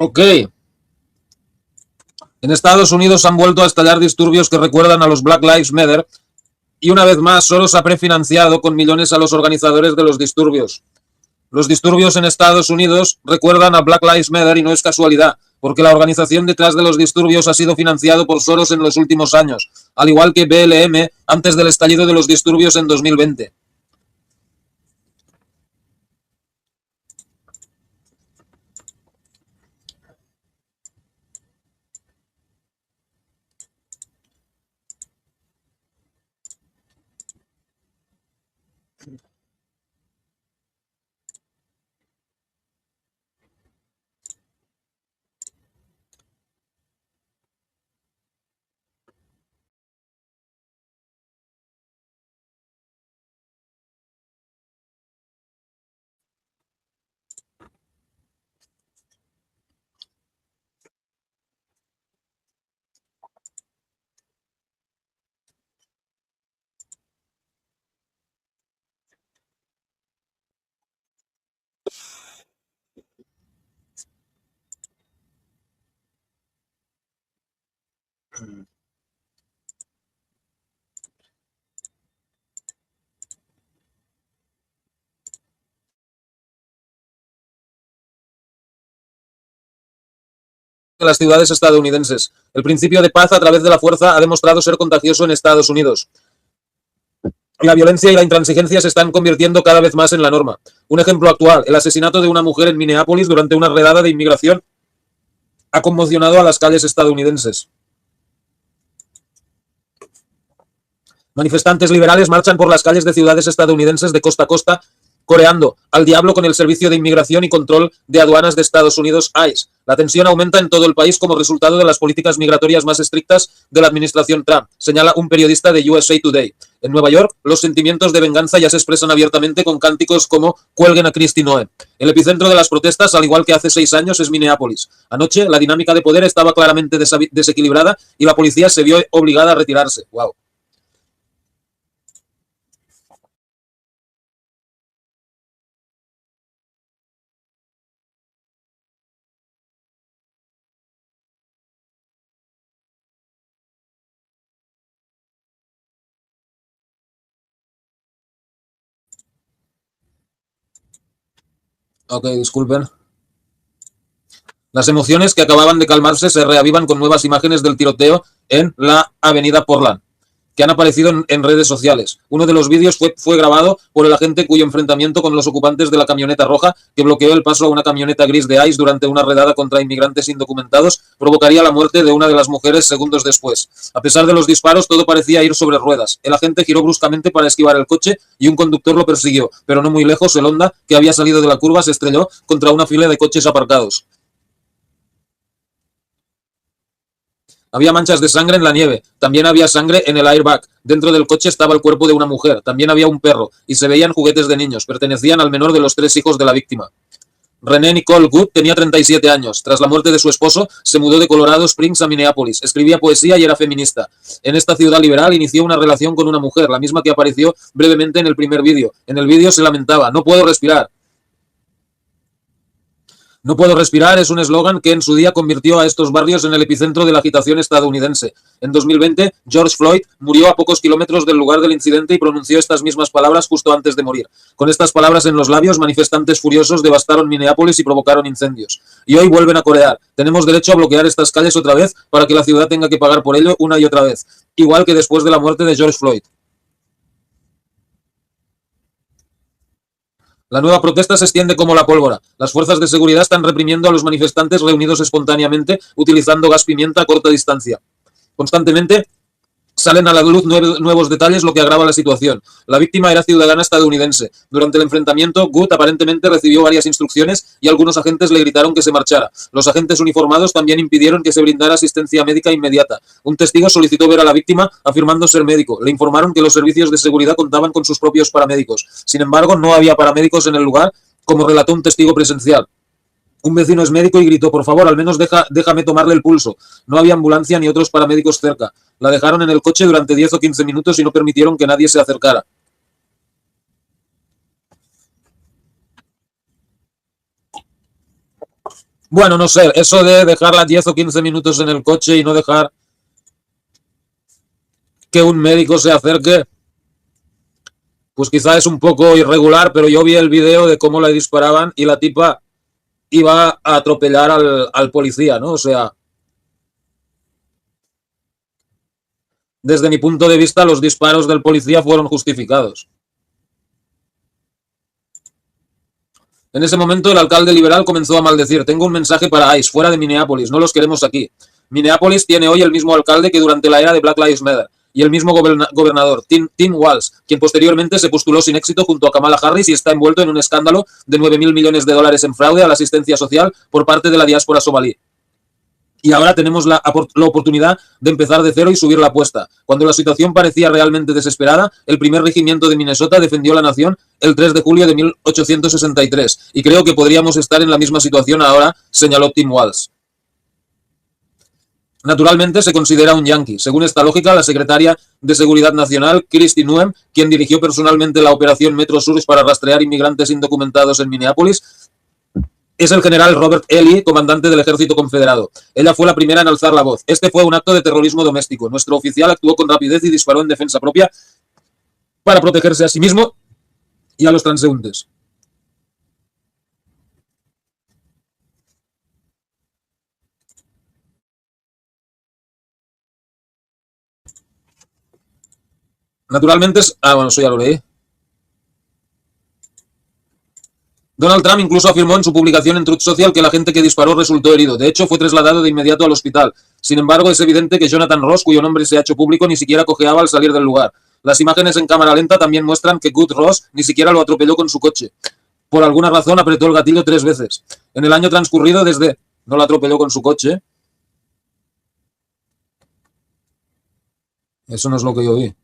Ok. En Estados Unidos han vuelto a estallar disturbios que recuerdan a los Black Lives Matter y una vez más Soros ha prefinanciado con millones a los organizadores de los disturbios. Los disturbios en Estados Unidos recuerdan a Black Lives Matter y no es casualidad, porque la organización detrás de los disturbios ha sido financiado por Soros en los últimos años, al igual que BLM antes del estallido de los disturbios en 2020. De las ciudades estadounidenses. El principio de paz a través de la fuerza ha demostrado ser contagioso en Estados Unidos. La violencia y la intransigencia se están convirtiendo cada vez más en la norma. Un ejemplo actual, el asesinato de una mujer en Minneapolis durante una redada de inmigración ha conmocionado a las calles estadounidenses. Manifestantes liberales marchan por las calles de ciudades estadounidenses de costa a costa, coreando al diablo con el Servicio de Inmigración y Control de Aduanas de Estados Unidos, ICE. La tensión aumenta en todo el país como resultado de las políticas migratorias más estrictas de la administración Trump, señala un periodista de USA Today. En Nueva York, los sentimientos de venganza ya se expresan abiertamente con cánticos como "Cuelguen a Kristi Noem". El epicentro de las protestas, al igual que hace 6 años, es Minneapolis. Anoche, la dinámica de poder estaba claramente desequilibrada y la policía se vio obligada a retirarse. Wow. Ok, disculpen. Las emociones que acababan de calmarse se reavivan con nuevas imágenes del tiroteo en la avenida Portland, que han aparecido en redes sociales. Uno de los vídeos fue grabado por el agente cuyo enfrentamiento con los ocupantes de la camioneta roja que bloqueó el paso a una camioneta gris de ICE durante una redada contra inmigrantes indocumentados provocaría la muerte de una de las mujeres segundos después. A pesar de los disparos, todo parecía ir sobre ruedas. El agente giró bruscamente para esquivar el coche y un conductor lo persiguió, pero no muy lejos, el Honda, que había salido de la curva, se estrelló contra una fila de coches aparcados. Había manchas de sangre en la nieve. También había sangre en el airbag. Dentro del coche estaba el cuerpo de una mujer. También había un perro. Y se veían juguetes de niños. Pertenecían al menor de los 3 hijos de la víctima. René Nicole Good tenía 37 años. Tras la muerte de su esposo, se mudó de Colorado Springs a Minneapolis. Escribía poesía y era feminista. En esta ciudad liberal inició una relación con una mujer, la misma que apareció brevemente en el primer vídeo. En el vídeo se lamentaba: "No puedo respirar". No puedo respirar es un eslogan que en su día convirtió a estos barrios en el epicentro de la agitación estadounidense. En 2020, George Floyd murió a pocos kilómetros del lugar del incidente y pronunció estas mismas palabras justo antes de morir. Con estas palabras en los labios, manifestantes furiosos devastaron Minneapolis y provocaron incendios. Y hoy vuelven a corear: "Tenemos derecho a bloquear estas calles otra vez para que la ciudad tenga que pagar por ello una y otra vez", igual que después de la muerte de George Floyd. La nueva protesta se extiende como la pólvora. Las fuerzas de seguridad están reprimiendo a los manifestantes reunidos espontáneamente utilizando gas pimienta a corta distancia. Constantemente salen a la luz nuevos detalles, lo que agrava la situación. La víctima era ciudadana estadounidense. Durante el enfrentamiento, Good aparentemente recibió varias instrucciones y algunos agentes le gritaron que se marchara. Los agentes uniformados también impidieron que se brindara asistencia médica inmediata. Un testigo solicitó ver a la víctima afirmando ser médico. Le informaron que los servicios de seguridad contaban con sus propios paramédicos. Sin embargo, no había paramédicos en el lugar, como relató un testigo presencial. Un vecino es médico y gritó: "Por favor, al menos déjame tomarle el pulso". No había ambulancia ni otros paramédicos cerca. La dejaron en el coche durante 10 o 15 minutos y no permitieron que nadie se acercara. Bueno, no sé, eso de dejarla 10 o 15 minutos en el coche y no dejar que un médico se acerque, pues quizá es un poco irregular, pero yo vi el video de cómo le disparaban y la tipa iba a atropellar al policía, ¿no? O sea, desde mi punto de vista, los disparos del policía fueron justificados. En ese momento, el alcalde liberal comenzó a maldecir: tengo un mensaje para ICE, fuera de Minneapolis, no los queremos aquí. Minneapolis tiene hoy el mismo alcalde que durante la era de Black Lives Matter y el mismo gobernador, Tim Walz, quien posteriormente se postuló sin éxito junto a Kamala Harris y está envuelto en un escándalo de 9.000 millones de dólares en fraude a la asistencia social por parte de la diáspora somalí. Y ahora tenemos la oportunidad de empezar de cero y subir la apuesta. Cuando la situación parecía realmente desesperada, el primer regimiento de Minnesota defendió la nación el 3 de julio de 1863. Y creo que podríamos estar en la misma situación ahora, señaló Tim Walz. Naturalmente se considera un yanqui. Según esta lógica, la secretaria de Seguridad Nacional, Kristi Noem, quien dirigió personalmente la operación Metro Sur para rastrear inmigrantes indocumentados en Minneapolis, es el general Robert Ely, comandante del ejército confederado. Ella fue la primera en alzar la voz. Este fue un acto de terrorismo doméstico. Nuestro oficial actuó con rapidez y disparó en defensa propia para protegerse a sí mismo y a los transeúntes. Naturalmente, bueno, eso ya lo leí. Donald Trump incluso afirmó en su publicación en Truth Social que la gente que disparó resultó herido. De hecho, fue trasladado de inmediato al hospital. Sin embargo, es evidente que Jonathan Ross, cuyo nombre se ha hecho público, ni siquiera cojeaba al salir del lugar. Las imágenes en cámara lenta también muestran que Good Ross ni siquiera lo atropelló con su coche. Por alguna razón apretó el gatillo 3 veces. En el año transcurrido desde... No lo atropelló con su coche. Eso no es lo que yo vi.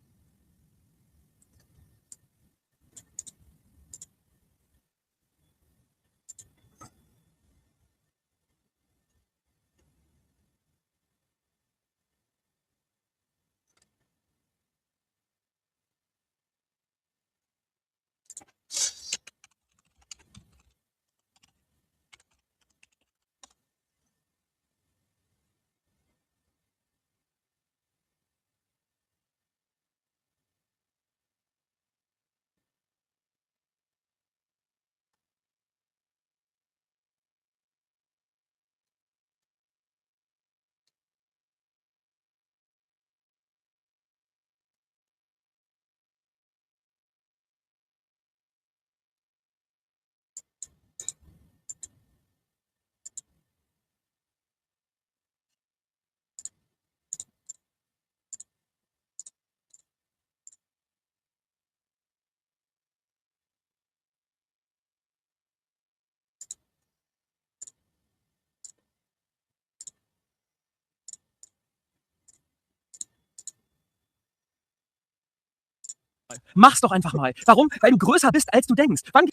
Mach's doch einfach mal. Warum? Weil du größer bist, als du denkst. Wann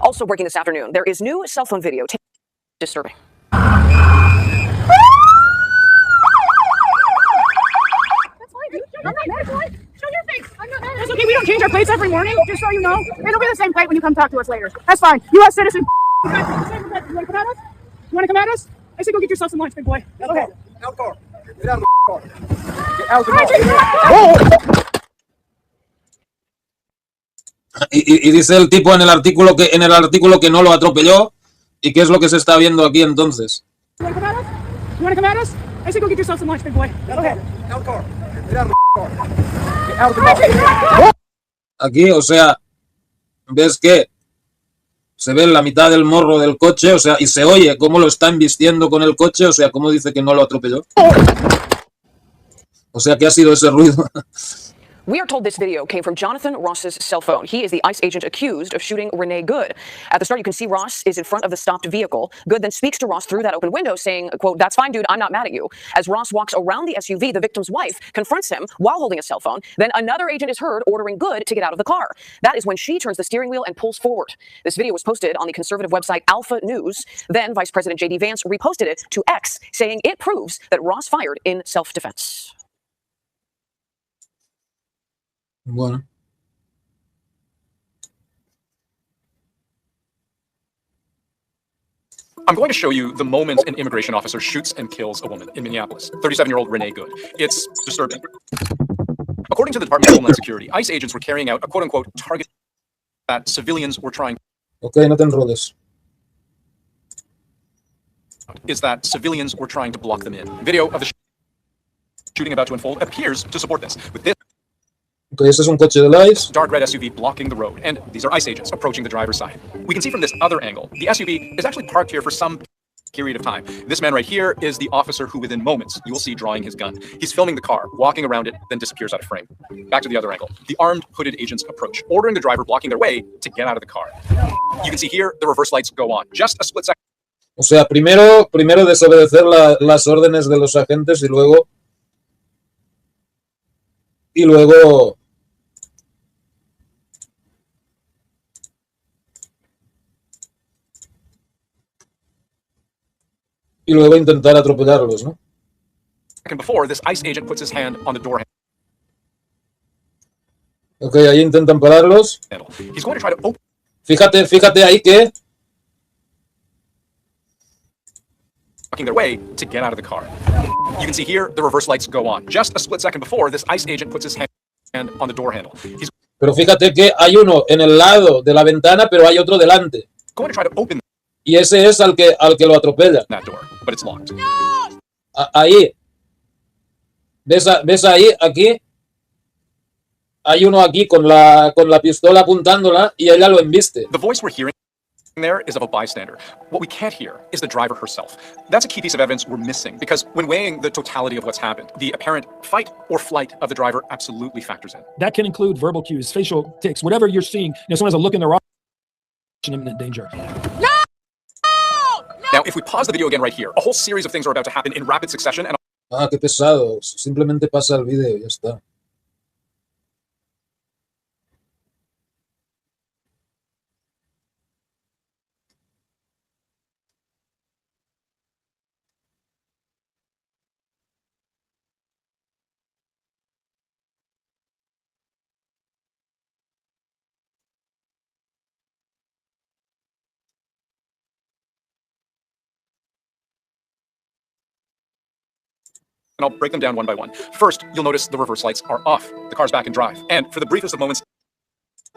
Also breaking this afternoon, there is new cell phone video disturbing. That's fine, dude. I'm not mad, boy. Show your face. I'm not mad. It's okay. We don't change our plates every morning, just so you know. It'll be the same plate when you come talk to us later. That's fine. U.S. citizen. You want to come at us? You want to come at us? I say go get yourself some lunch, big boy. Okay. Out car. Get out of the car. Get out of the car. Y dice el tipo en el artículo que no lo atropelló. ¿Y qué es lo que se está viendo aquí entonces? You want to come at us? You want to come at us? I say go get yourself some lunch, big boy. Okay. Out car. Get out of the car. Get out of the car. Aquí, o sea, ves que se ve la mitad del morro del coche, o sea, y se oye cómo lo está embistiendo con el coche, o sea, cómo dice que no lo atropelló. O sea, ¿qué ha sido ese ruido? We are told this video came from Jonathan Ross's cell phone. He is the ICE agent accused of shooting Renee Good. At the start, you can see Ross is in front of the stopped vehicle. Good then speaks to Ross through that open window saying, quote, "That's fine, dude, I'm not mad at you." As Ross walks around the SUV, the victim's wife confronts him while holding a cell phone. Then another agent is heard ordering Good to get out of the car. That is when she turns the steering wheel and pulls forward. This video was posted on the conservative website Alpha News. Then Vice President J.D. Vance reposted it to X, saying it proves that Ross fired in self-defense. Bueno. I'm going to show you the moment an immigration officer shoots and kills a woman in Minneapolis, 37-year-old Renee Good. It's disturbing. According to the Department of Homeland Security, ICE agents were carrying out a quote-unquote target that civilians were trying. Ok, no te enroles. Is that civilians were trying to block them in. Video of the shooting about to unfold appears to support this. With this Ok, ese es un coche del ICE. dark red SUV blocking the road, and these are ICE agents approaching the driver's side. We can see from this other angle, the SUV is actually parked here for some period of time. This man right here is the officer who within moments you will see drawing his gun. He's filming the car, walking around it, then disappears out of frame. Back to the other angle. The armed hooded agents approach, ordering the driver blocking their way to get out of the car. You can see here the reverse lights go on. Just a split second. O sea, primero desobedecer las órdenes de los agentes y luego intentar atropellarlos, ¿no? Before, this ICE agent puts his hand on the door Ok, ahí intentan pararlos. handle. He's going to try to open Fíjate ahí que their way to get out of the car. You can see here the reverse lights go on. Just a split second before, this ICE agent puts his hand on the door handle. He's Pero fíjate que hay uno en el lado de la ventana, pero hay otro delante. going to try to open Y ese es al que lo atropella. that door, but it's locked. Ahí. ¿Ves ahí? Aquí. Hay uno aquí con la pistola apuntándola y ella lo embiste. The voice we're hearing there is of a bystander. What we can't hear is the driver herself. That's a key piece of evidence we're missing, because when weighing the totality of what's happened, the apparent fight or flight of the driver absolutely factors in. That can include verbal cues, facial tics, whatever you're seeing. Someone has a look in their eye, imminent danger. Now, if we pause the video again right here, a whole series of things are about to happen in rapid succession, and Qué pesado. Simplemente pasa el vídeo y ya está. I'll break them down one by one. First, you'll notice the reverse lights are off. The car's back in drive, and for the briefest of moments,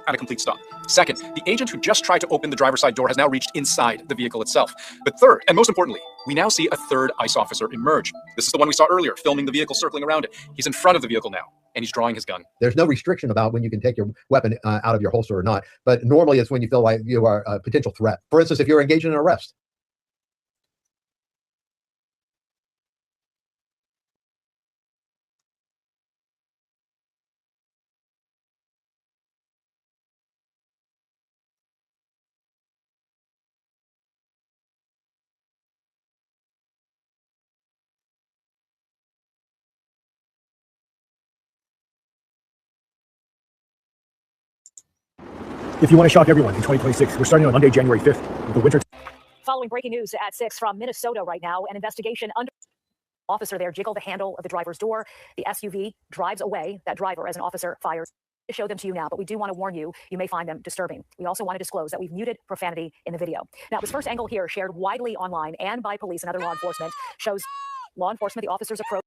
at a complete stop. Second, the agent who just tried to open the driver's side door has now reached inside the vehicle itself. But third, and most importantly, we now see a third ICE officer emerge. This is the one we saw earlier, filming the vehicle circling around it. He's in front of the vehicle now, and he's drawing his gun. There's no restriction about when you can take your weapon out of your holster or not, but normally it's when you feel like you are a potential threat. For instance, if you're engaged in an arrest. If you want to shock everyone in 2026, we're starting on Monday, January 5th with the winter. Following breaking news at 6 from Minnesota right now, an investigation under officer there jiggled the handle of the driver's door. The SUV drives away. That driver, as an officer, fires. To show them to you now, but we do want to warn you, you may find them disturbing. We also want to disclose that we've muted profanity in the video. Now, this first angle here, shared widely online and by police and other law enforcement, shows law enforcement, the officers approach.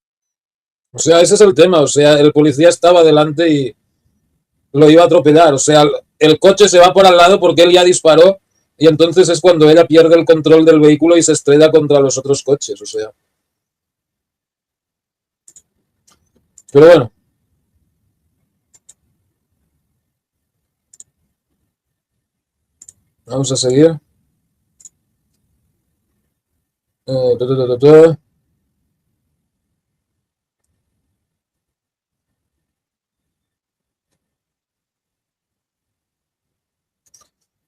O sea, ese es el tema. O sea, el policía estaba delante y lo iba a atropellar. O sea, el coche se va por al lado porque él ya disparó y entonces es cuando ella pierde el control del vehículo y se estrella contra los otros coches. O sea. Pero bueno. Vamos a seguir.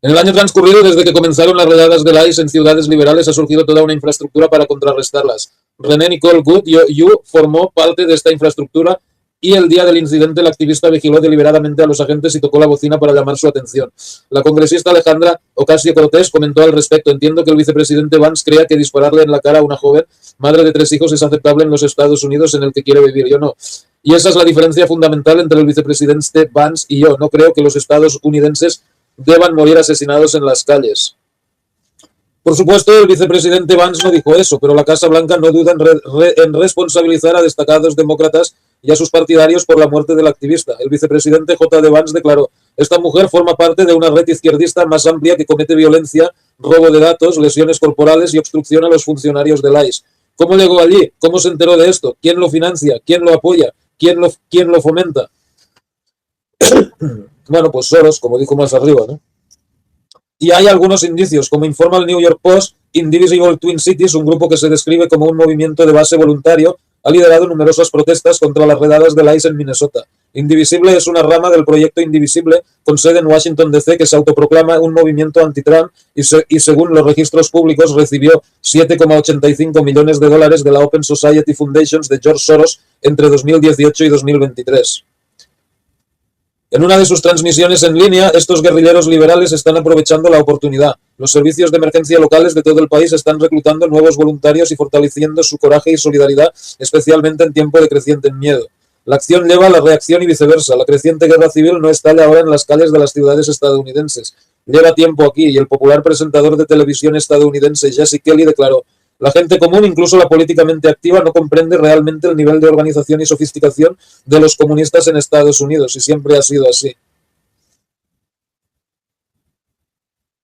En el año transcurrido, desde que comenzaron las redadas del ICE en ciudades liberales, ha surgido toda una infraestructura para contrarrestarlas. René Nicole Good Yu formó parte de esta infraestructura y el día del incidente el activista vigiló deliberadamente a los agentes y tocó la bocina para llamar su atención. La congresista Alejandra Ocasio-Cortez comentó al respecto: entiendo que el vicepresidente Vance crea que dispararle en la cara a una joven madre de 3 hijos es aceptable en los Estados Unidos en el que quiere vivir. Yo no. Y esa es la diferencia fundamental entre el vicepresidente Vance y yo. No creo que los estadounidenses deban morir asesinados en las calles. Por supuesto, el vicepresidente Vance no dijo eso, pero la Casa Blanca no duda en responsabilizar a destacados demócratas y a sus partidarios por la muerte del activista. El vicepresidente J.D. Vance declaró: esta mujer forma parte de una red izquierdista más amplia que comete violencia, robo de datos, lesiones corporales y obstrucción a los funcionarios del ICE. ¿Cómo llegó allí? ¿Cómo se enteró de esto? ¿Quién lo financia? ¿Quién lo apoya? ¿Quién lo fomenta? Bueno, pues Soros, como dijo más arriba, ¿no? Y hay algunos indicios, como informa el New York Post, Indivisible Twin Cities, un grupo que se describe como un movimiento de base voluntario, ha liderado numerosas protestas contra las redadas del ICE en Minnesota. Indivisible es una rama del proyecto Indivisible, con sede en Washington, D.C., que se autoproclama un movimiento anti-Trump y según los registros públicos recibió $7,85 millones de la Open Society Foundations de George Soros entre 2018 y 2023. En una de sus transmisiones en línea, estos guerrilleros liberales están aprovechando la oportunidad. Los servicios de emergencia locales de todo el país están reclutando nuevos voluntarios y fortaleciendo su coraje y solidaridad, especialmente en tiempo de creciente miedo. La acción lleva a la reacción y viceversa. La creciente guerra civil no estalla ahora en las calles de las ciudades estadounidenses. Lleva tiempo aquí y el popular presentador de televisión estadounidense Jesse Kelly declaró: la gente común, incluso la políticamente activa, no comprende realmente el nivel de organización y sofisticación de los comunistas en Estados Unidos, y siempre ha sido así.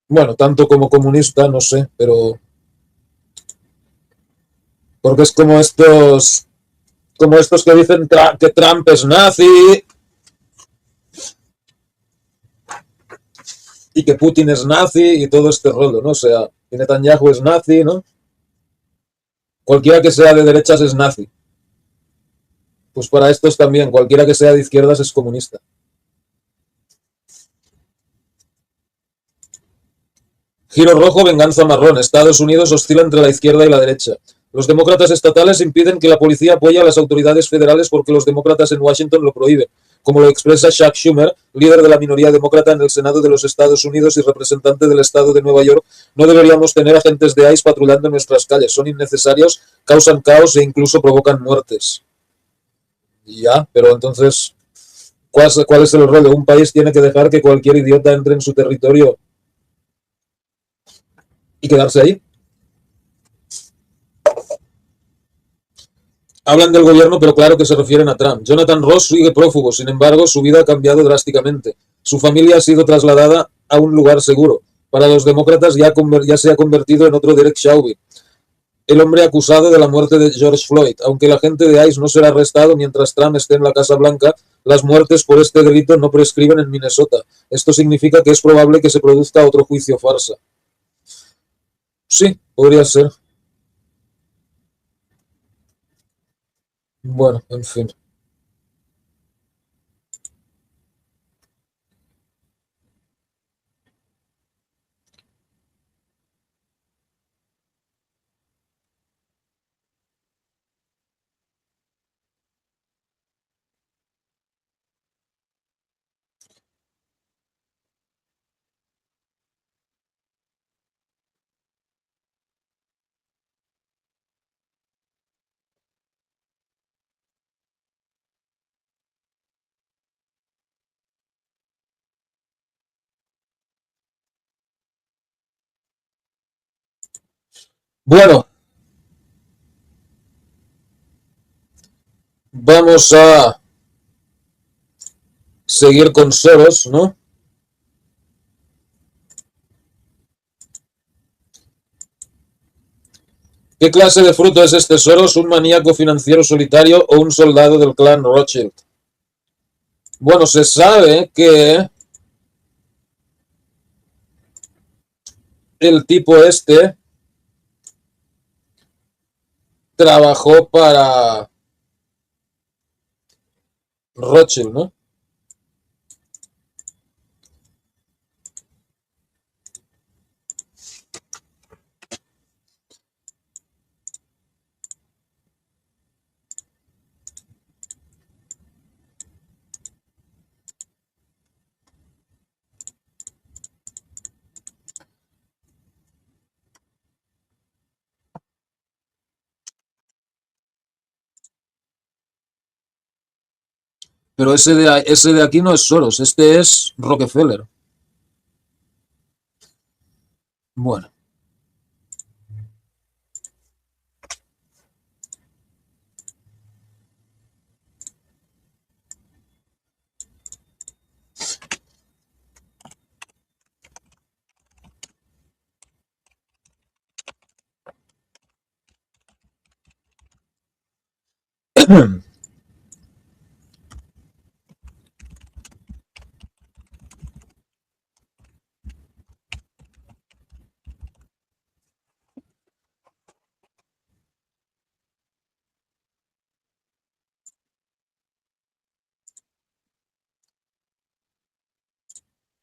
Bueno, tanto como comunista, no sé, pero... porque es como estos que dicen que Trump es nazi y que Putin es nazi y todo este rollo, ¿no? O sea, que Netanyahu es nazi, ¿no? Cualquiera que sea de derechas es nazi. Pues para estos también, cualquiera que sea de izquierdas es comunista. Giro rojo, venganza marrón. Estados Unidos oscila entre la izquierda y la derecha. Los demócratas estatales impiden que la policía apoye a las autoridades federales porque los demócratas en Washington lo prohíben, como lo expresa Chuck Schumer, líder de la minoría demócrata en el Senado de los Estados Unidos y representante del estado de Nueva York. No deberíamos tener agentes de ICE patrullando en nuestras calles. Son innecesarios, causan caos e incluso provocan muertes. Ya, pero entonces, ¿cuál es el rol? Un país tiene que dejar que cualquier idiota entre en su territorio y quedarse ahí. Hablan del gobierno, pero claro que se refieren a Trump. Jonathan Ross sigue prófugo, sin embargo, su vida ha cambiado drásticamente. Su familia ha sido trasladada a un lugar seguro. Para los demócratas ya se ha convertido en otro Derek Chauvin, el hombre acusado de la muerte de George Floyd. Aunque el agente de ICE no será arrestado mientras Trump esté en la Casa Blanca, las muertes por este delito no prescriben en Minnesota. Esto significa que es probable que se produzca otro juicio farsa. Sí, podría ser. Bueno, en fin. Bueno, vamos a seguir con Soros, ¿no? ¿Qué clase de fruto es este Soros? ¿Un maníaco financiero solitario o un soldado del clan Rothschild? Bueno, se sabe que el tipo este trabajó para Rothschild, ¿no? Pero ese de aquí no es Soros, este es Rockefeller. Bueno.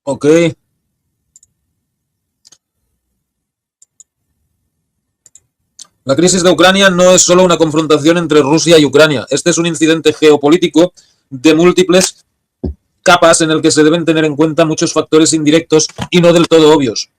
Ok. La crisis de Ucrania no es solo una confrontación entre Rusia y Ucrania. Este es un incidente geopolítico de múltiples capas en el que se deben tener en cuenta muchos factores indirectos y no del todo obvios,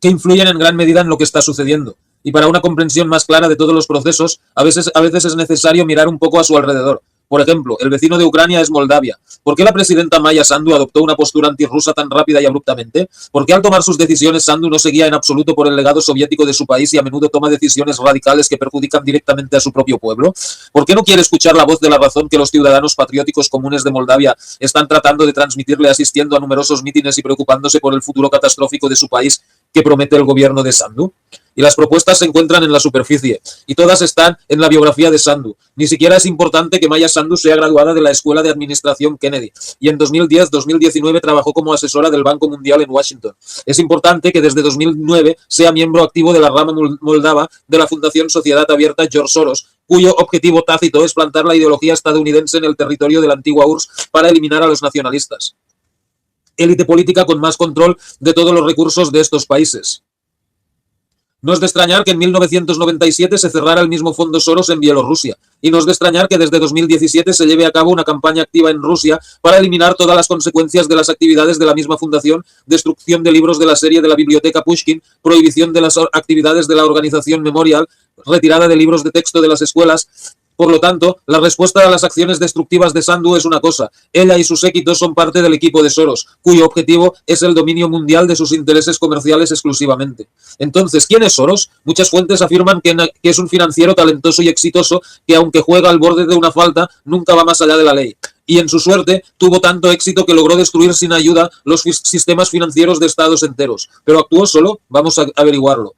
que influyen en gran medida en lo que está sucediendo. Y para una comprensión más clara de todos los procesos, a veces es necesario mirar un poco a su alrededor. Por ejemplo, el vecino de Ucrania es Moldavia. ¿Por qué la presidenta Maya Sandu adoptó una postura antirrusa tan rápida y abruptamente? ¿Por qué al tomar sus decisiones Sandu no seguía en absoluto por el legado soviético de su país y a menudo toma decisiones radicales que perjudican directamente a su propio pueblo? ¿Por qué no quiere escuchar la voz de la razón que los ciudadanos patrióticos comunes de Moldavia están tratando de transmitirle asistiendo a numerosos mítines y preocupándose por el futuro catastrófico de su país que promete el gobierno de Sandu? Y las propuestas se encuentran en la superficie, y todas están en la biografía de Sandu. Ni siquiera es importante que Maya Sandu sea graduada de la Escuela de Administración Kennedy, y en 2010-2019 trabajó como asesora del Banco Mundial en Washington. Es importante que desde 2009 sea miembro activo de la rama moldava de la Fundación Sociedad Abierta George Soros, cuyo objetivo tácito es plantar la ideología estadounidense en el territorio de la antigua URSS para eliminar a los nacionalistas. Élite política con más control de todos los recursos de estos países. No es de extrañar que en 1997 se cerrara el mismo fondo Soros en Bielorrusia, y no es de extrañar que desde 2017 se lleve a cabo una campaña activa en Rusia para eliminar todas las consecuencias de las actividades de la misma fundación, destrucción de libros de la serie de la biblioteca Pushkin, prohibición de las actividades de la organización Memorial, retirada de libros de texto de las escuelas. Por lo tanto, la respuesta a las acciones destructivas de Sandu es una cosa. Ella y sus séquitos son parte del equipo de Soros, cuyo objetivo es el dominio mundial de sus intereses comerciales exclusivamente. Entonces, ¿quién es Soros? Muchas fuentes afirman que es un financiero talentoso y exitoso que, aunque juega al borde de una falta, nunca va más allá de la ley. Y en su suerte tuvo tanto éxito que logró destruir sin ayuda los sistemas financieros de estados enteros. ¿Pero actuó solo? Vamos a averiguarlo.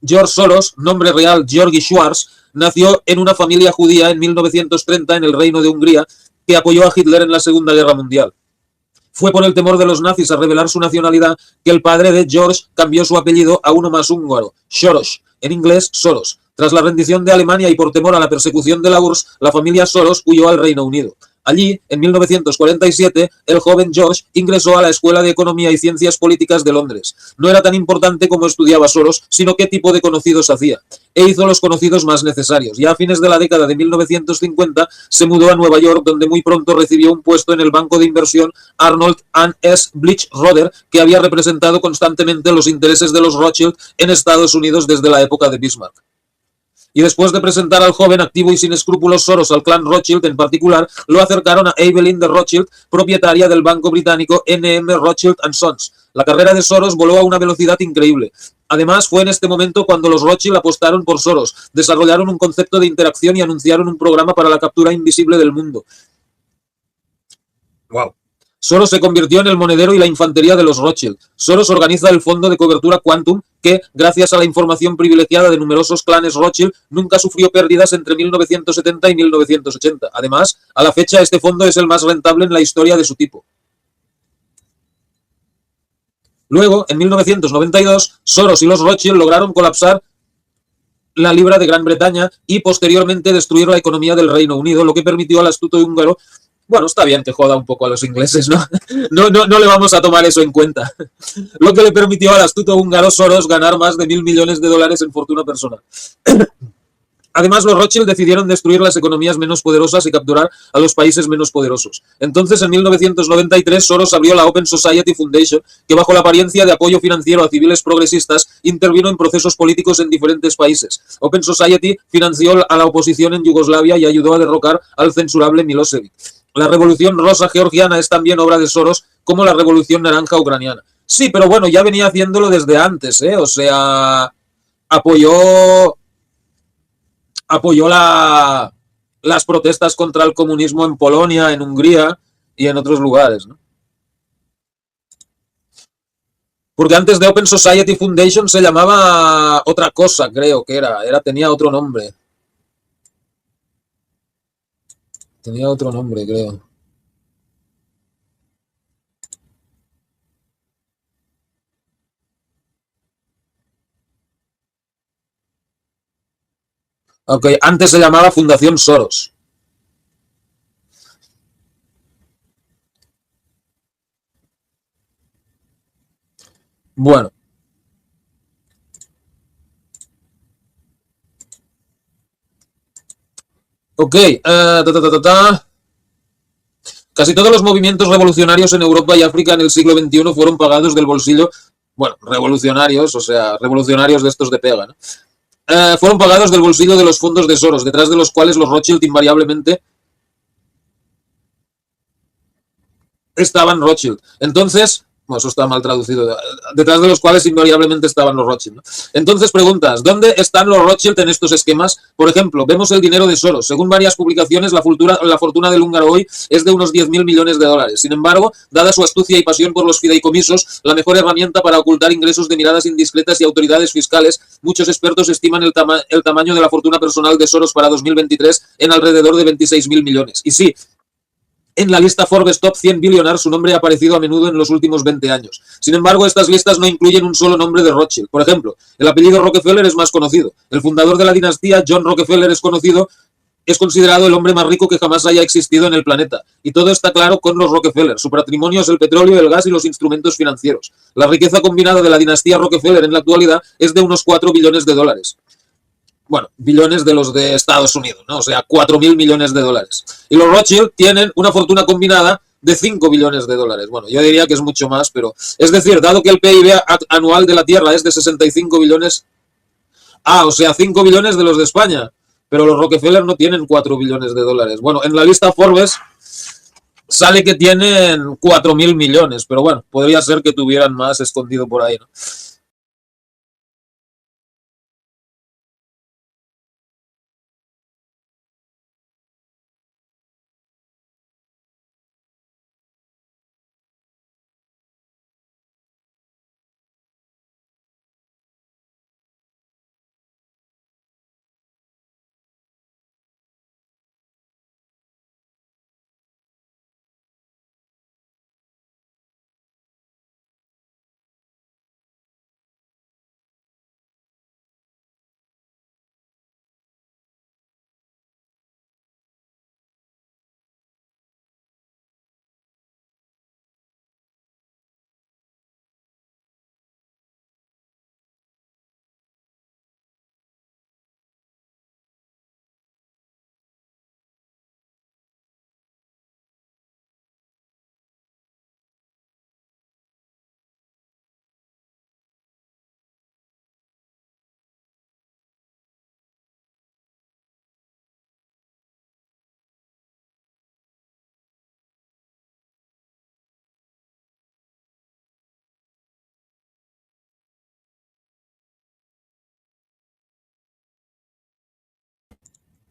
George Soros, nombre real Georgi Schwarz, nació en una familia judía en 1930 en el Reino de Hungría, que apoyó a Hitler en la Segunda Guerra Mundial. Fue por el temor de los nazis a revelar su nacionalidad que el padre de George cambió su apellido a uno más húngaro, Soros, en inglés Soros. Tras la rendición de Alemania y por temor a la persecución de la URSS, la familia Soros huyó al Reino Unido. Allí, en 1947, el joven George ingresó a la Escuela de Economía y Ciencias Políticas de Londres. No era tan importante cómo estudiaba Soros, sino qué tipo de conocidos hacía. E hizo los conocidos más necesarios. Ya a fines de la década de 1950 se mudó a Nueva York, donde muy pronto recibió un puesto en el banco de inversión Arnold & S. Blich-Roder, que había representado constantemente los intereses de los Rothschild en Estados Unidos desde la época de Bismarck. Y después de presentar al joven activo y sin escrúpulos Soros al clan Rothschild en particular, lo acercaron a Evelyn de Rothschild, propietaria del banco británico NM Rothschild & Sons. La carrera de Soros voló a una velocidad increíble. Además, fue en este momento cuando los Rothschild apostaron por Soros, desarrollaron un concepto de interacción y anunciaron un programa para la captura invisible del mundo. Wow. Soros se convirtió en el monedero y la infantería de los Rothschild. Soros organiza el fondo de cobertura Quantum, que, gracias a la información privilegiada de numerosos clanes Rothschild, nunca sufrió pérdidas entre 1970 y 1980. Además, a la fecha, este fondo es el más rentable en la historia de su tipo. Luego, en 1992, Soros y los Rothschild lograron colapsar la libra de Gran Bretaña y posteriormente destruir la economía del Reino Unido, lo que permitió al astuto húngaro. Bueno, está bien que joda un poco a los ingleses, ¿no? No le vamos a tomar eso en cuenta. Lo que le permitió al astuto húngaro Soros ganar más de $1.000 millones en fortuna personal. Además, los Rothschild decidieron destruir las economías menos poderosas y capturar a los países menos poderosos. Entonces, en 1993, Soros abrió la Open Society Foundation, que bajo la apariencia de apoyo financiero a civiles progresistas, intervino en procesos políticos en diferentes países. Open Society financió a la oposición en Yugoslavia y ayudó a derrocar al censurable Milosevic. La Revolución Rosa Georgiana es también obra de Soros, como la Revolución Naranja Ucraniana. Sí, pero bueno, ya venía haciéndolo desde antes, ¿eh? O sea, apoyó las protestas contra el comunismo en Polonia, en Hungría y en otros lugares, ¿no? Porque antes de Open Society Foundation se llamaba otra cosa, creo que tenía otro nombre. Tenía otro nombre, creo. Ok, antes se llamaba Fundación Soros. Bueno. Ok, Casi todos los movimientos revolucionarios en Europa y África en el siglo XXI fueron pagados del bolsillo, bueno, revolucionarios, o sea, revolucionarios de estos de pega, ¿no? Fueron pagados del bolsillo de los fondos de Soros, detrás de los cuales los Rothschild invariablemente estaban Rothschild. Entonces, bueno, eso está mal traducido, detrás de los cuales invariablemente estaban los Rothschild, ¿no? Entonces preguntas, ¿dónde están los Rothschild en estos esquemas? Por ejemplo, vemos el dinero de Soros. Según varias publicaciones, la fortuna del húngaro hoy es de unos 10.000 millones de dólares. Sin embargo, dada su astucia y pasión por los fideicomisos, la mejor herramienta para ocultar ingresos de miradas indiscretas y autoridades fiscales, muchos expertos estiman el tamaño de la fortuna personal de Soros para 2023 en alrededor de 26.000 millones. Y sí, en la lista Forbes Top 100 Billionaires su nombre ha aparecido a menudo en los últimos 20 años. Sin embargo, estas listas no incluyen un solo nombre de Rothschild. Por ejemplo, el apellido Rockefeller es más conocido. El fundador de la dinastía, John Rockefeller, es considerado el hombre más rico que jamás haya existido en el planeta. Y todo está claro con los Rockefeller. Su patrimonio es el petróleo, el gas y los instrumentos financieros. La riqueza combinada de la dinastía Rockefeller en la actualidad es de unos 4 billones de dólares. Bueno, billones de los de Estados Unidos, ¿no? O sea, 4.000 millones de dólares. Y los Rothschild tienen una fortuna combinada de 5 billones de dólares. Bueno, yo diría que es mucho más, pero... Es decir, dado que el PIB anual de la Tierra es de 65 billones... Ah, o sea, 5 billones de los de España. Pero los Rockefeller no tienen 4 billones de dólares. Bueno, en la lista Forbes sale que tienen 4.000 millones, pero bueno, podría ser que tuvieran más escondido por ahí, ¿no?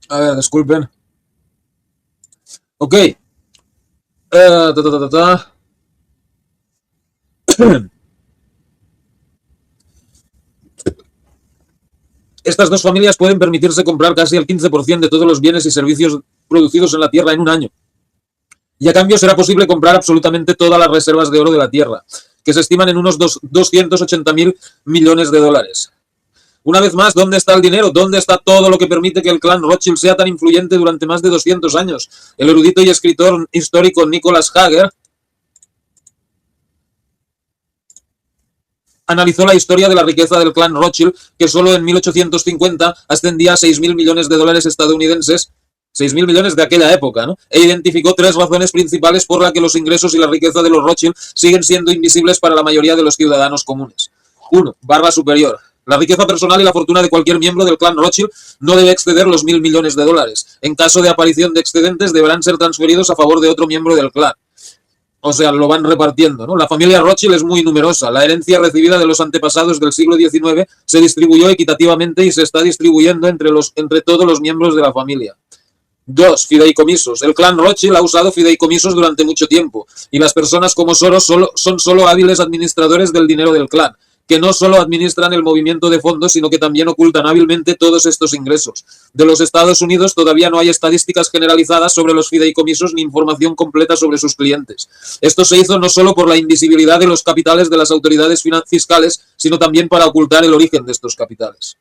A ver, disculpen. Ok. Estas dos familias pueden permitirse comprar casi el 15% de todos los bienes y servicios producidos en la Tierra en un año. Y a cambio será posible comprar absolutamente todas las reservas de oro de la Tierra, que se estiman en unos 280.000 millones de dólares. Una vez más, ¿dónde está el dinero? ¿Dónde está todo lo que permite que el clan Rothschild sea tan influyente durante más de 200 años? El erudito y escritor histórico Nicholas Hager analizó la historia de la riqueza del clan Rothschild, que solo en 1850 ascendía a 6.000 millones de dólares estadounidenses, 6.000 millones de aquella época, ¿no? E identificó 3 razones principales por las que los ingresos y la riqueza de los Rothschild siguen siendo invisibles para la mayoría de los ciudadanos comunes. 1. Barra superior. La riqueza personal y la fortuna de cualquier miembro del clan Rothschild no debe exceder los 1.000 millones de dólares. En caso de aparición de excedentes, deberán ser transferidos a favor de otro miembro del clan. O sea, lo van repartiendo, ¿no? La familia Rothschild es muy numerosa. La herencia recibida de los antepasados del siglo XIX se distribuyó equitativamente y se está distribuyendo entre todos los miembros de la familia. 2. Fideicomisos. El clan Rothschild ha usado fideicomisos durante mucho tiempo y las personas como Soros son solo hábiles administradores del dinero del clan. que no solo administran el movimiento de fondos, sino que también ocultan hábilmente todos estos ingresos. De los Estados Unidos todavía no hay estadísticas generalizadas sobre los fideicomisos ni información completa sobre sus clientes. Esto se hizo no solo por la invisibilidad de los capitales de las autoridades fiscales, sino también para ocultar el origen de estos capitales.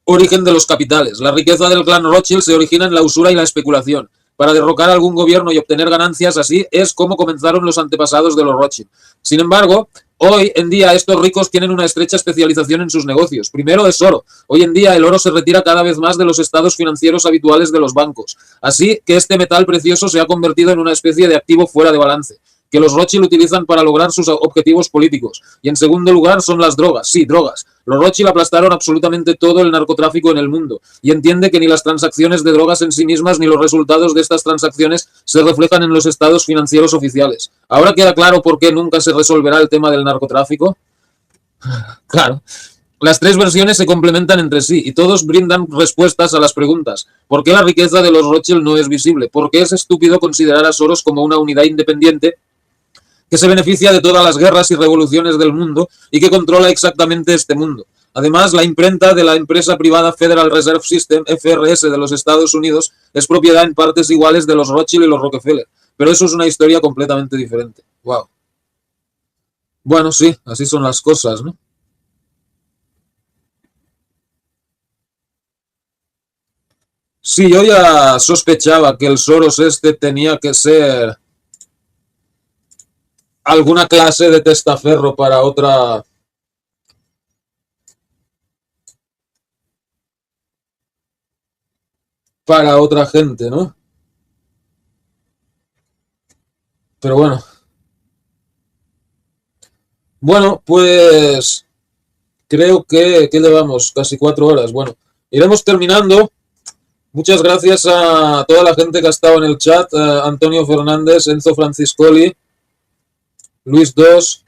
Origen de los capitales. La riqueza del clan Rothschild se origina en la usura y la especulación. Para derrocar a algún gobierno y obtener ganancias, así es como comenzaron los antepasados de los Rothschild. Sin embargo, hoy en día estos ricos tienen una estrecha especialización en sus negocios. Primero es oro. Hoy en día el oro se retira cada vez más de los estados financieros habituales de los bancos. Así que este metal precioso se ha convertido en una especie de activo fuera de balance, que los Rothschild utilizan para lograr sus objetivos políticos. Y en segundo lugar son las drogas. Sí, drogas. Los Rothschild aplastaron absolutamente todo el narcotráfico en el mundo y entiende que ni las transacciones de drogas en sí mismas ni los resultados de estas transacciones se reflejan en los estados financieros oficiales. ¿Ahora queda claro por qué nunca se resolverá el tema del narcotráfico? Claro. Las tres versiones se complementan entre sí y todos brindan respuestas a las preguntas. ¿Por qué la riqueza de los Rothschild no es visible? ¿Por qué es estúpido considerar a Soros como una unidad independiente que se beneficia de todas las guerras y revoluciones del mundo y que controla exactamente este mundo? Además, la imprenta de la empresa privada Federal Reserve System, FRS, de los Estados Unidos, es propiedad en partes iguales de los Rothschild y los Rockefeller. Pero eso es una historia completamente diferente. Wow. Bueno, sí, así son las cosas, ¿no? Sí, yo ya sospechaba que el Soros este tenía que ser alguna clase de testaferro para otra gente, ¿no? Pero bueno. Bueno, pues creo que llevamos casi 4 horas. Bueno, iremos terminando. Muchas gracias a toda la gente que ha estado en el chat. Antonio Fernández, Enzo Franciscoli, Luis 2,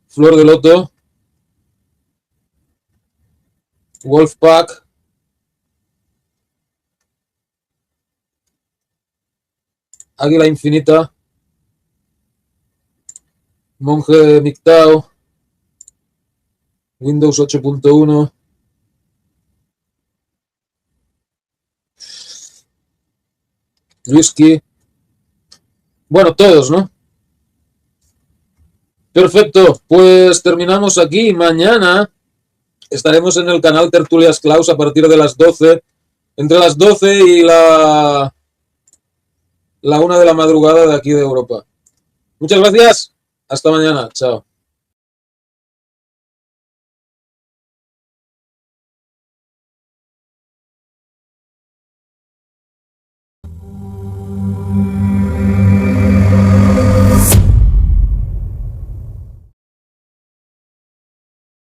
Flor de Loto, Wolfpack, Águila Infinita, Monje Mictao, Windows 8.1, Whisky. Bueno, todos, ¿no? Perfecto, pues terminamos aquí. Mañana estaremos en el canal Tertulias Klaus a partir de las 12, entre las 12 y la 1 de la madrugada de aquí de Europa. Muchas gracias, hasta mañana, chao.